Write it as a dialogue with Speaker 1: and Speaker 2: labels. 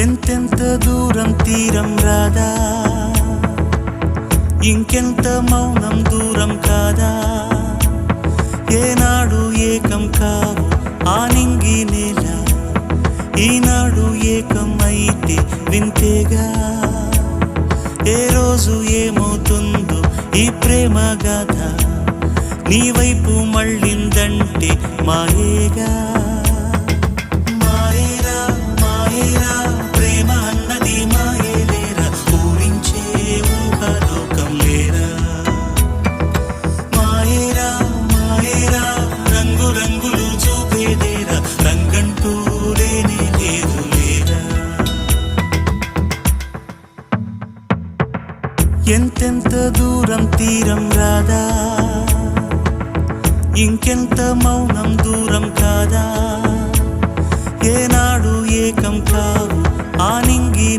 Speaker 1: ఎంతెంత దూరం తీరం రాదా, ఇంకెంత మౌనం దూరం కాదా. ఏనాడు ఏకం కావు ఆ నింగి నేల, ఈనాడు ఏకం అయితే వింతేగా. ఏ రోజు ఏమవుతుందో ఈ ప్రేమ గాథ, నీ వైపు మళ్ళిందంటే మాయేగా. మాయేరా మాయేరా ప్రేమ అన్నది మాయేలేరా, ఊరించే ఊహలోకం లేరా. మాయేరా మాయేరా రంగు రంగులు చూపేదేరా, రంగంటూ లేనే లేదు లేరా. ఎంతెంత దూరం తీరం రాదా, ఇంకెంత మౌనం దూరం కాదా. ఏనాడు ఏకం కావు ఆ నింగి